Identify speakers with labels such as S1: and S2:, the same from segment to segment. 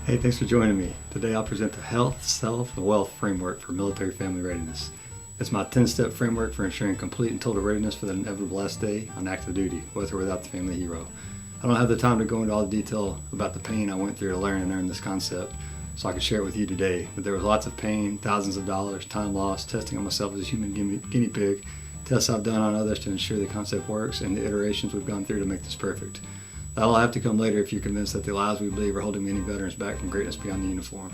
S1: Hey, thanks for joining me. Today I'll present the Health, Self, and Wealth Framework for Military Family Readiness. It's my 10-step framework for ensuring complete and total readiness for the inevitable last day on active duty, with or without the family hero. I don't have the time to go into all the detail about the pain I went through to learn and earn this concept, so I can share it with you today. But there was lots of pain, thousands of dollars, time lost, testing on myself as a human guinea pig, tests I've done on others to ensure the concept works, and the iterations we've gone through to make this perfect. That'll have to come later if you're convinced that the lies we believe are holding many veterans back from greatness beyond the uniform.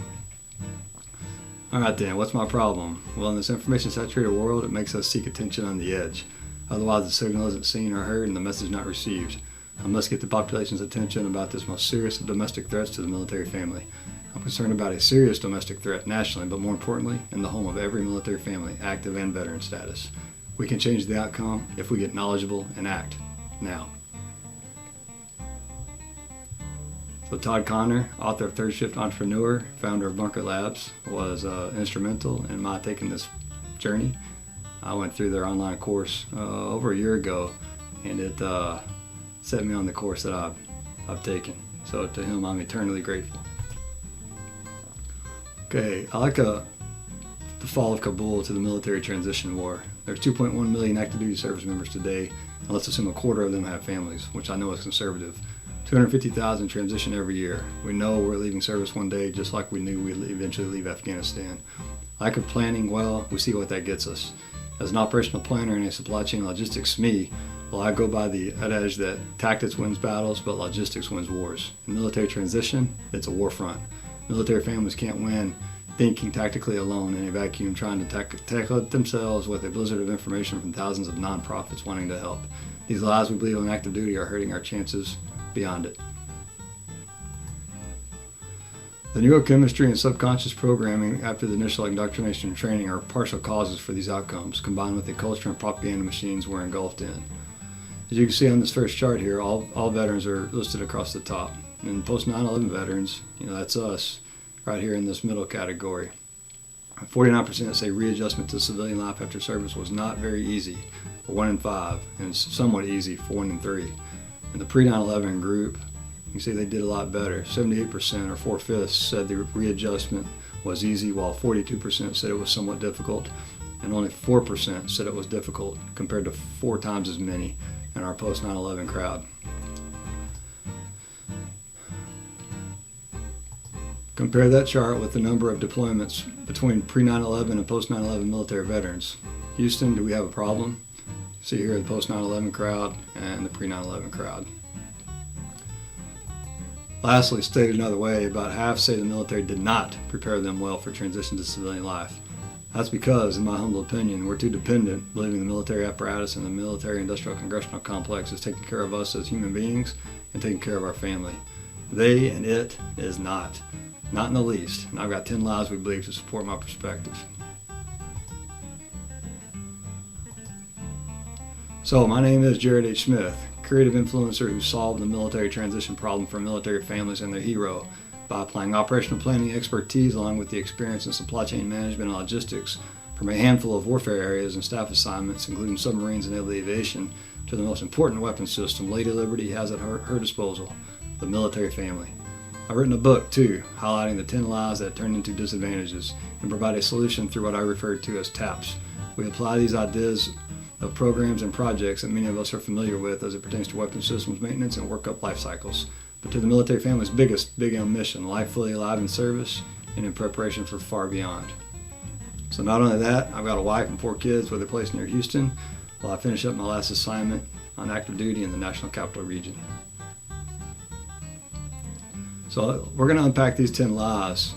S1: Alright then, what's my problem? Well, in this information-saturated world, it makes us seek attention on the edge. Otherwise, the signal isn't seen or heard and the message not received. I must get the population's attention about this most serious of domestic threats to the military family. I'm concerned about a serious domestic threat nationally, but more importantly, in the home of every military family, active and veteran status. We can change the outcome if we get knowledgeable and act now. So Todd Connor, author of Third Shift Entrepreneur, founder of Bunker Labs, was instrumental in my taking this journey. I went through their online course over a year ago, and it set me on the course that I've taken. So to him, I'm eternally grateful. Okay, I like the fall of Kabul to the military transition war. There's 2.1 million active duty service members today, and let's assume a quarter of them have families, which I know is conservative. 250,000 transition every year. We know we're leaving service one day, just like we knew we'd eventually leave Afghanistan. Lack of planning, well, we see what that gets us. As an operational planner and a supply chain logistics SME, well, I go by the adage that tactics wins battles, but logistics wins wars. In military transition, it's a war front. Military families can't win thinking tactically alone in a vacuum, trying to tackle it themselves with a blizzard of information from thousands of nonprofits wanting to help. These lies we believe on active duty are hurting our chances beyond it. The neurochemistry and subconscious programming after the initial indoctrination and training are partial causes for these outcomes, combined with the culture and propaganda machines we're engulfed in. As you can see on this first chart here, all veterans are listed across the top. And Post-911 veterans, that's us, right here in this middle category. 49% say readjustment to civilian life after service was not very easy, for 1 in 5, and somewhat easy for 1 in 3. In the pre-9/11 group, you can see they did a lot better. 78% or 4/5 said the readjustment was easy, while 42% said it was somewhat difficult, and only 4% said it was difficult, compared to 4 times as many in our post-9/11 crowd. Compare that chart with the number of deployments between pre-9/11 and post-9/11 military veterans. Houston, do we have a problem? See here the post-9/11 crowd and the pre-9/11 crowd. Lastly, stated another way, about half say the military did not prepare them well for transition to civilian life. That's because, in my humble opinion, we're too dependent, believing the military apparatus and the military industrial congressional complex is taking care of us as human beings and taking care of our family. They and it is not in the least. And I've got 10 lies we believe to support my perspective. So, my name is Jared H. Smith, creative influencer who solved the military transition problem for military families and their hero by applying operational planning expertise along with the experience in supply chain management and logistics from a handful of warfare areas and staff assignments, including submarines and naval aviation, to the most important weapons system Lady Liberty has at her disposal, the military family. I've written a book, too, highlighting the 10 lies that turn into disadvantages and provide a solution through what I refer to as TAPS. We apply these ideas of programs and projects that many of us are familiar with as it pertains to weapons systems maintenance and workup life cycles, but to the military family's biggest big M mission, life fully alive in service and in preparation for far beyond. So not only that, I've got a wife and 4 kids with a place near Houston while I finish up my last assignment on active duty in the National Capital Region. So we're going to unpack these 10 lies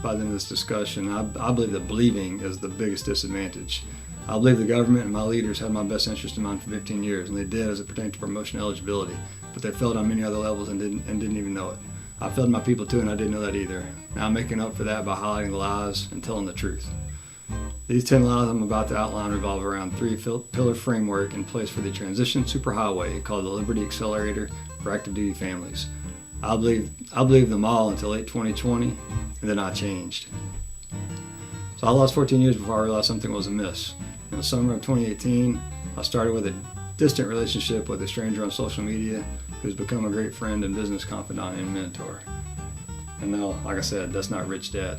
S1: by the end of this discussion. I believe that believing is the biggest disadvantage. I believe the government and my leaders had my best interest in mind for 15 years, and they did as it pertained to promotion eligibility, but they failed on many other levels and didn't even know it. I failed my people too, and I didn't know that either. Now I'm making up for that by highlighting the lies and telling the truth. These 10 lies I'm about to outline revolve around 3-pillar framework in place for the transition superhighway called the Liberty Accelerator for active duty families. I believed them all until late 2020, and then I changed. So I lost 14 years before I realized something was amiss. In the summer of 2018, I started with a distant relationship with a stranger on social media who's become a great friend and business confidant and mentor. And no, like I said, that's not rich dad.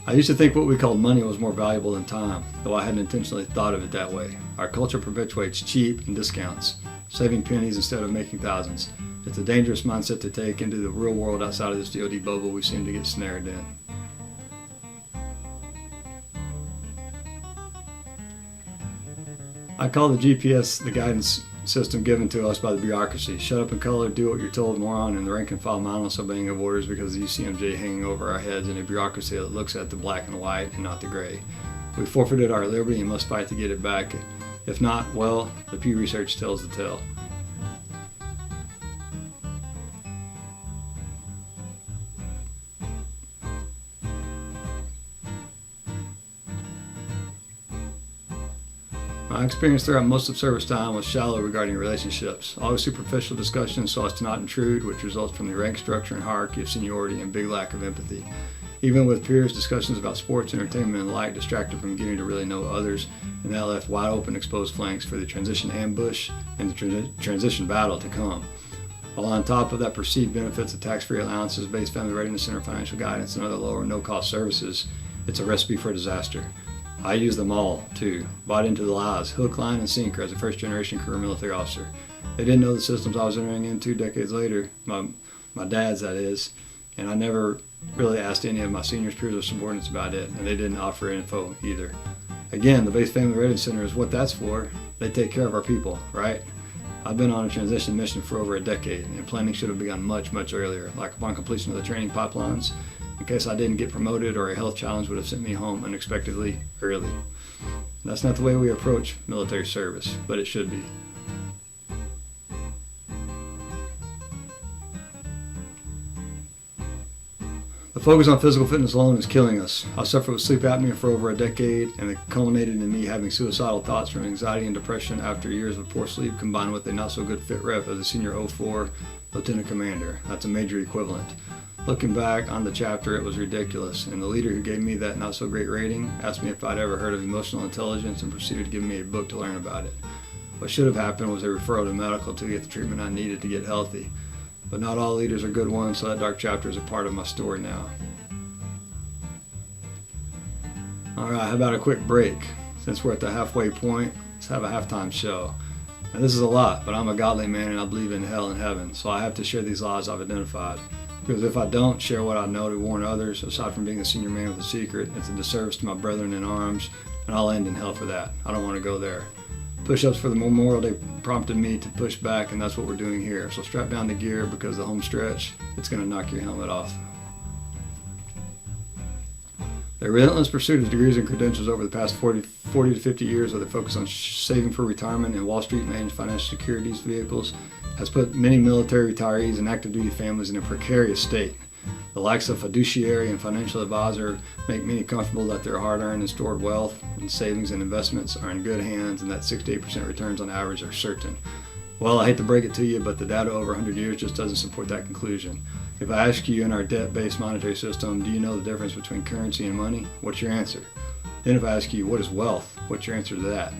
S1: I used to think what we called money was more valuable than time, though I hadn't intentionally thought of it that way. Our culture perpetuates cheap and discounts, saving pennies instead of making thousands. It's a dangerous mindset to take into the real world outside of this DoD bubble we seem to get snared in. I call the GPS the guidance system given to us by the bureaucracy. Shut up and color, do what you're told, moron, and the rank and file mindless obeying of orders because of the UCMJ hanging over our heads in a bureaucracy that looks at the black and white and not the gray. We forfeited our liberty and must fight to get it back. If not, well, the Pew Research tells the tale. My experience throughout most of service time was shallow regarding relationships, always superficial discussions so as to not intrude, which results from the rank structure and hierarchy of seniority and big lack of empathy. Even with peers, discussions about sports, entertainment, and the like distracted from getting to really know others, and that left wide open exposed flanks for the transition ambush and the transition battle to come. While on top of that perceived benefits of tax-free allowances, base family readiness center financial guidance, and other low or no-cost services, it's a recipe for disaster. I used them all, too. Bought into the lies, hook, line, and sinker as a first-generation career military officer. They didn't know the systems I was entering into decades later, my dad's that is, and I never really asked any of my seniors, peers, or subordinates about it, and they didn't offer info either. Again, the base family readiness center is what that's for. They take care of our people, right? I've been on a transition mission for over a decade, and planning should have begun much, much earlier, like upon completion of the training pipelines, in case I didn't get promoted or a health challenge would have sent me home unexpectedly early. That's not the way we approach military service, but it should be. The focus on physical fitness alone is killing us. I suffered with sleep apnea for over a decade, and it culminated in me having suicidal thoughts from anxiety and depression after years of poor sleep combined with a not-so-good fit rep as a senior 04 lieutenant commander. That's a major equivalent. Looking back on the chapter, it was ridiculous, and the leader who gave me that not-so-great rating asked me if I'd ever heard of emotional intelligence and proceeded to give me a book to learn about it. What should have happened was a referral to medical to get the treatment I needed to get healthy. But not all leaders are good ones, so that dark chapter is a part of my story now. Alright, how about a quick break? Since we're at the halfway point, let's have a halftime show. Now this is a lot, but I'm a godly man and I believe in hell and heaven, so I have to share these lies I've identified. Because if I don't share what I know to warn others, aside from being a senior man with a secret, it's a disservice to my brethren in arms, and I'll end in hell for that. I don't want to go there. Push-ups for the Memorial Day prompted me to push back, and that's what we're doing here. So strap down the gear because the home stretch, it's going to knock your helmet off. The relentless pursuit of degrees and credentials over the past 40 to 50 years with a focus on saving for retirement and Wall Street managed financial securities vehicles has put many military retirees and active duty families in a precarious state. The likes of fiduciary and financial advisor make many comfortable that their hard-earned and stored wealth and savings and investments are in good hands and that 6 to 8% returns on average are certain. Well, I hate to break it to you, but the data over 100 years just doesn't support that conclusion. If I ask you in our debt-based monetary system, do you know the difference between currency and money? What's your answer? Then if I ask you, what is wealth? What's your answer to that?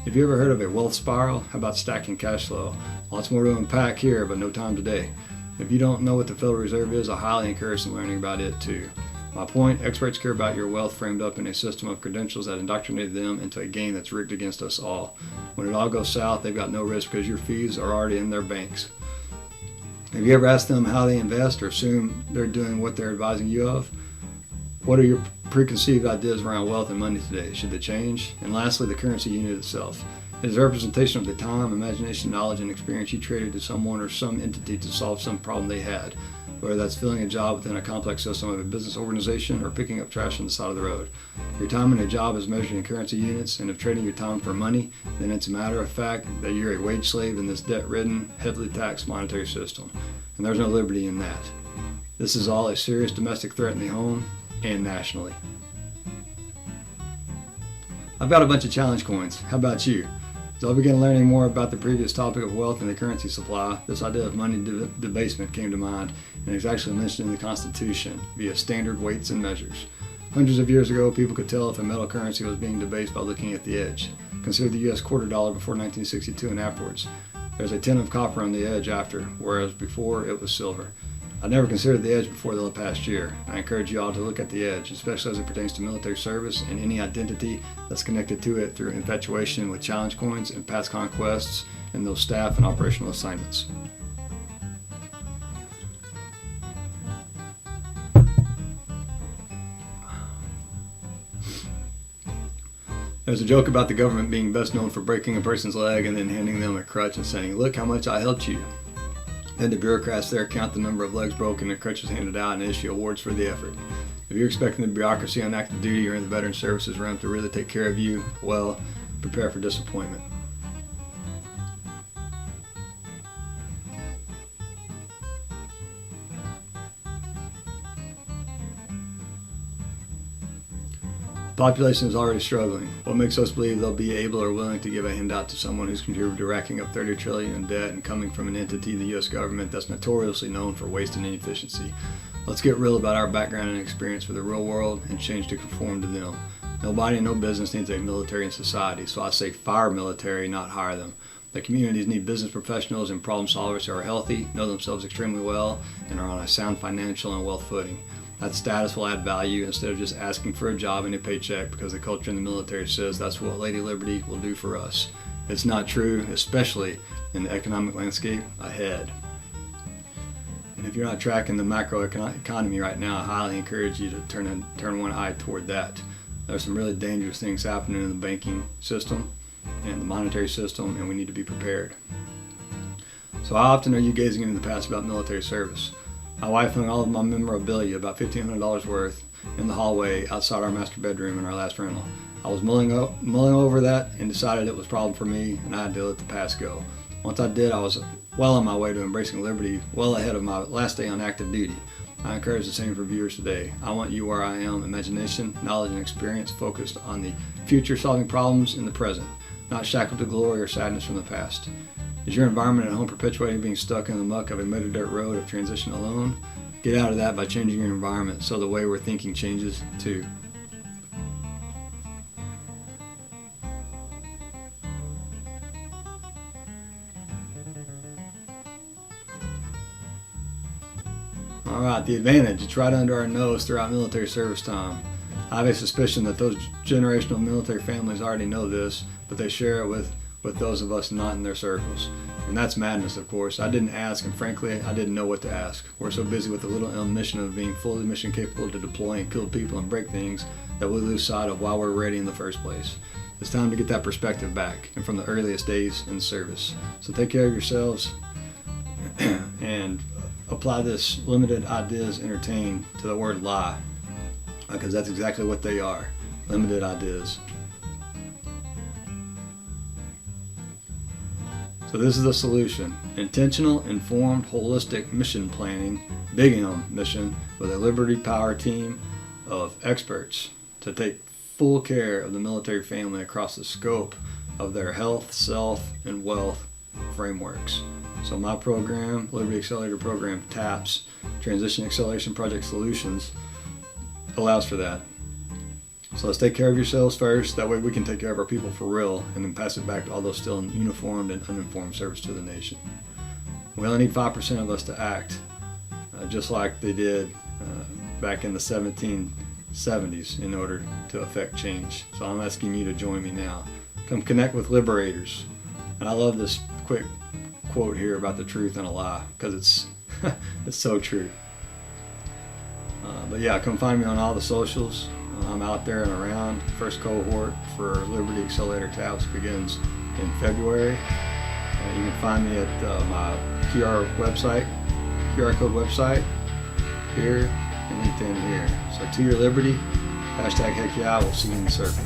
S1: Have you ever heard of a wealth spiral? How about stacking cash flow? Lots more to unpack here, but no time today. If you don't know what the Federal Reserve is, I highly encourage some learning about it too. My point, experts care about your wealth framed up in a system of credentials that indoctrinated them into a game that's rigged against us all. When it all goes south, they've got no risk because your fees are already in their banks. Have you ever asked them how they invest or assume they're doing what they're advising you of? What are your preconceived ideas around wealth and money today? Should they change? And lastly, the currency unit itself. It is a representation of the time, imagination, knowledge, and experience you traded to someone or some entity to solve some problem they had, whether that's filling a job within a complex system of a business organization or picking up trash on the side of the road. Your time in a job is measured in currency units, and if trading your time for money, then it's a matter of fact that you're a wage slave in this debt-ridden, heavily taxed monetary system. And there's no liberty in that. This is all a serious domestic threat in the home and nationally. I've got a bunch of challenge coins. How about you? As I began learning more about the previous topic of wealth and the currency supply, this idea of money debasement came to mind, and it's actually mentioned in the Constitution via standard weights and measures. Hundreds of years ago, people could tell if a metal currency was being debased by looking at the edge. Consider the U.S. quarter dollar before 1962 and afterwards. There's a tint of copper on the edge after, whereas before it was silver. I never considered the edge before the past year. I encourage you all to look at the edge, especially as it pertains to military service and any identity that's connected to it through infatuation with challenge coins and past conquests and those staff and operational assignments. There's a joke about the government being best known for breaking a person's leg and then handing them a crutch and saying, "Look how much I helped you." Then the bureaucrats there count the number of legs broken and crutches handed out and issue awards for the effort. If you're expecting the bureaucracy on active duty or in the veteran services realm to really take care of you, well, prepare for disappointment. The population is already struggling. What makes us believe they'll be able or willing to give a handout to someone who's contributed to racking up $30 trillion in debt and coming from an entity, the U.S. government, that's notoriously known for waste and inefficiency? Let's get real about our background and experience for the real world and change to conform to them. Nobody and no business needs a military in society, so I say fire military, not hire them. The communities need business professionals and problem solvers who are healthy, know themselves extremely well, and are on a sound financial and wealth footing. That status will add value instead of just asking for a job and a paycheck because the culture in the military says that's what Lady Liberty will do for us. It's not true, especially in the economic landscape ahead. And if you're not tracking the macro economy right now, I highly encourage you to turn one eye toward that. There's some really dangerous things happening in the banking system and the monetary system, and we need to be prepared. So how often are you gazing into the past about military service? My wife hung all of my memorabilia, about $1,500 worth, in the hallway outside our master bedroom in our last rental. I was mulling over that and decided it was a problem for me, and I had to let the past go. Once I did, I was well on my way to embracing liberty, well ahead of my last day on active duty. I encourage the same for viewers today. I want you where I am, imagination, knowledge, and experience focused on the future, solving problems in the present, not shackled to glory or sadness from the past. Is your environment at home perpetuating being stuck in the muck of a muddy dirt road of transition alone? Get out of that by changing your environment so the way we're thinking changes too. All right, the advantage. It's right under our nose throughout military service time. I have a suspicion that those generational military families already know this, but they share it with those of us not in their circles. And that's madness, of course. I didn't ask, and frankly, I didn't know what to ask. We're so busy with the little mission of being fully mission capable to deploy and kill people and break things that we lose sight of why we're ready in the first place. It's time to get that perspective back, and from the earliest days in service. So take care of yourselves and apply this limited ideas entertain to the word lie, because that's exactly what they are, limited ideas. So this is the solution: intentional, informed, holistic mission planning, big M mission, with a Liberty Power team of experts to take full care of the military family across the scope of their health, self, and wealth frameworks. So my program, Liberty Accelerator Program, TAPS, Transition Acceleration Project Solutions, allows for that. So let's take care of yourselves first. That way we can take care of our people for real and then pass it back to all those still in uniformed and uninformed service to the nation. We only need 5% of us to act, just like they did back in the 1770s in order to affect change. So I'm asking you to join me now. Come connect with liberators. And I love this quick quote here about the truth and a lie, because it's it's so true. But yeah, come find me on all the socials. I'm out there and around. First cohort for Liberty Accelerator TAPS begins in February. You can find me at my QR code website here and LinkedIn here. So to your liberty, #heck yeah, we'll see you in the circle.